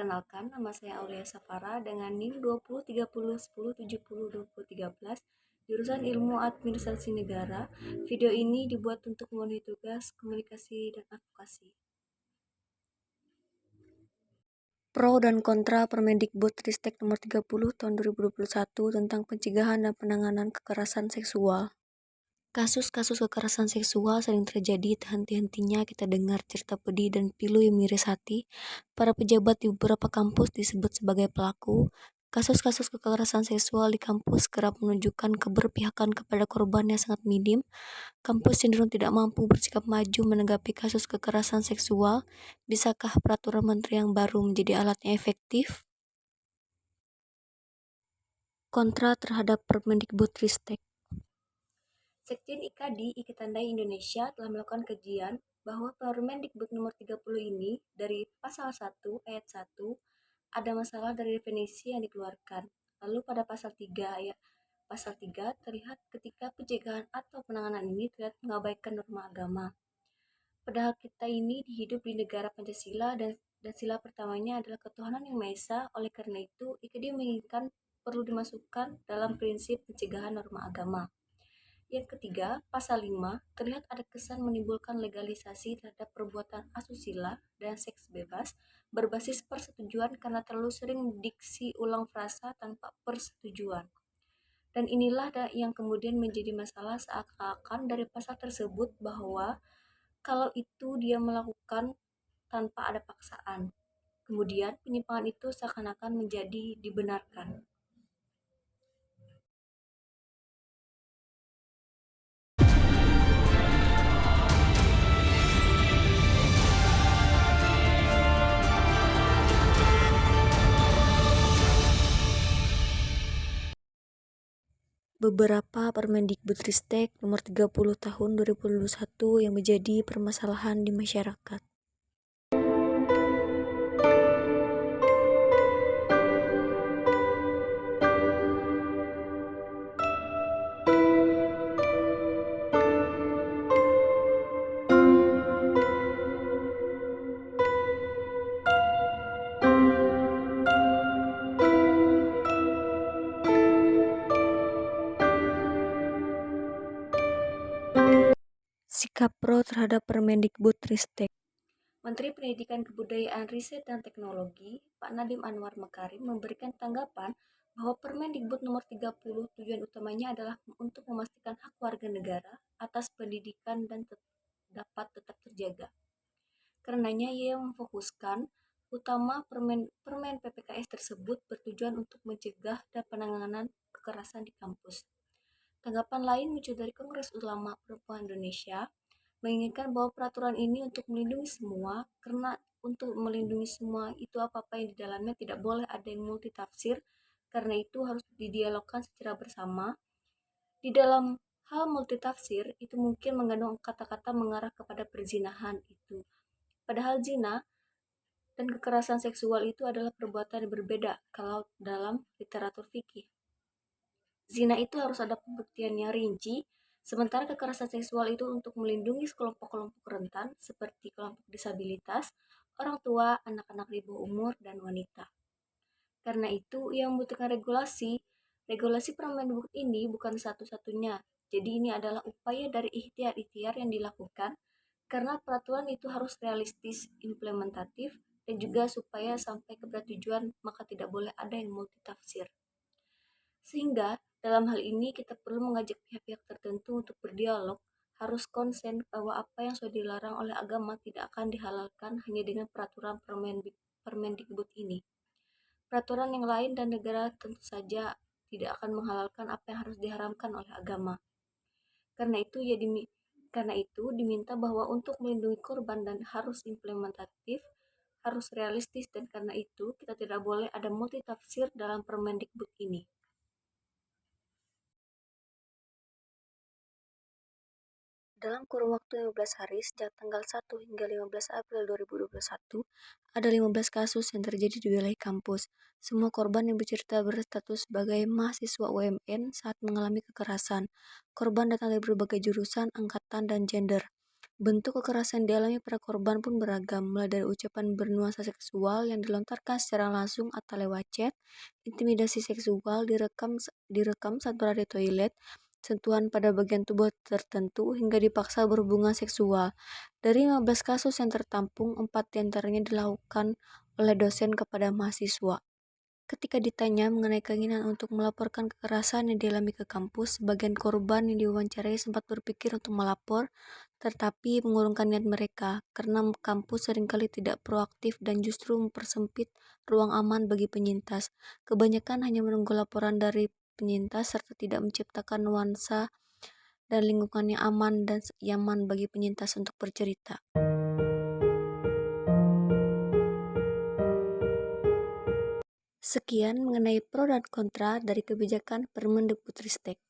Perkenalkan, nama saya Aulia Safara dengan NIM 203010702013 jurusan Ilmu Administrasi Negara. Video ini dibuat untuk memenuhi tugas komunikasi dan advokasi. Pro dan kontra Permendikbudristek nomor 30 tahun 2021 tentang pencegahan dan penanganan kekerasan seksual. Kasus-kasus kekerasan seksual sering terjadi, henti-hentinya kita dengar cerita pedih dan pilu yang miris hati. Para pejabat di beberapa kampus disebut sebagai pelaku. Kasus-kasus kekerasan seksual di kampus kerap menunjukkan keberpihakan kepada korban yang sangat minim. Kampus cenderung tidak mampu bersikap maju menanggapi kasus kekerasan seksual. Bisakah peraturan menteri yang baru menjadi alat yang efektif? Kontra terhadap Permendikbudristek. Sekjen IKADI Ikatan Dai Indonesia telah melakukan kajian bahwa Permendikbud nomor 30 ini dari pasal 1 ayat 1 ada masalah dari definisi yang dikeluarkan. Lalu pada pasal 3 terlihat ketika pencegahan atau penanganan ini terlihat mengabaikan norma agama. Padahal kita ini hidup di negara Pancasila dan sila pertamanya adalah ketuhanan yang Maha Esa. Oleh karena itu, IKADI menginginkan perlu dimasukkan dalam prinsip pencegahan norma agama. Yang ketiga, pasal 5 terlihat ada kesan menimbulkan legalisasi terhadap perbuatan asusila dan seks bebas berbasis persetujuan karena terlalu sering diksi ulang frasa tanpa persetujuan. Dan inilah yang kemudian menjadi masalah seakan-akan dari pasal tersebut bahwa kalau itu dia melakukan tanpa ada paksaan. Kemudian penyimpangan itu seakan-akan menjadi dibenarkan. Beberapa Permendikbudristek nomor 30 tahun 2021 yang menjadi permasalahan di masyarakat. Sikap pro terhadap Permendikbudristek. Menteri Pendidikan Kebudayaan Riset dan Teknologi, Pak Nadiem Anwar Makarim memberikan tanggapan bahwa Permendikbud nomor 30 tujuan utamanya adalah untuk memastikan hak warga negara atas pendidikan dan dapat tetap terjaga. Karenanya ia memfokuskan utama Permen PPKS tersebut bertujuan untuk mencegah dan penanganan kekerasan di kampus. Tanggapan lain muncul dari Kongres Ulama Perempuan Indonesia, menginginkan bahwa peraturan ini untuk melindungi semua, karena untuk melindungi semua itu apa-apa yang di dalamnya tidak boleh ada yang multitafsir, karena itu harus didialogkan secara bersama. Di dalam hal multitafsir itu mungkin mengandung kata-kata mengarah kepada perzinahan itu. Padahal zina dan kekerasan seksual itu adalah perbuatan yang berbeda kalau dalam literatur fikih. Zina itu harus ada pembuktian yang rinci, sementara kekerasan seksual itu untuk melindungi kelompok-kelompok rentan seperti kelompok disabilitas, orang tua, anak-anak di bawah umur, dan wanita. Karena itu, ia membutuhkan regulasi. Regulasi Permendikbud ini bukan satu-satunya. Jadi ini adalah upaya dari ikhtiar-ikhtiar yang dilakukan karena peraturan itu harus realistis, implementatif, dan juga supaya sampai kepada tujuan maka tidak boleh ada yang multitafsir. Sehingga dalam hal ini kita perlu mengajak pihak-pihak tertentu untuk berdialog, harus konsen bahwa apa yang sudah dilarang oleh agama tidak akan dihalalkan hanya dengan peraturan Permendikbud ini. Peraturan yang lain dan negara tentu saja tidak akan menghalalkan apa yang harus diharamkan oleh agama. Karena itu diminta bahwa untuk melindungi korban dan harus implementatif, harus realistis, dan karena itu kita tidak boleh ada multitafsir dalam Permendikbud ini. Dalam kurun waktu 15 hari sejak tanggal 1 hingga 15 April 2021, ada 15 kasus yang terjadi di wilayah kampus. Semua korban yang bercerita berstatus sebagai mahasiswa UMN saat mengalami kekerasan. Korban datang dari berbagai jurusan, angkatan, dan gender. Bentuk kekerasan yang dialami para korban pun beragam, mulai dari ucapan bernuansa seksual yang dilontarkan secara langsung atau lewat chat, intimidasi seksual direkam saat berada di toilet, sentuhan pada bagian tubuh tertentu, hingga dipaksa berhubungan seksual. Dari 15 kasus yang tertampung, 4 diantaranya dilakukan oleh dosen kepada mahasiswa. Ketika ditanya mengenai keinginan untuk melaporkan kekerasan yang dialami ke kampus, sebagian korban yang diwawancarai sempat berpikir untuk melapor, tetapi mengurungkan niat mereka karena kampus seringkali tidak proaktif dan justru mempersempit ruang aman bagi penyintas. Kebanyakan hanya menunggu laporan dari penyintas serta tidak menciptakan nuansa dan lingkungan yang aman dan nyaman bagi penyintas untuk bercerita. Sekian mengenai pro dan kontra dari kebijakan Permendikbudristek.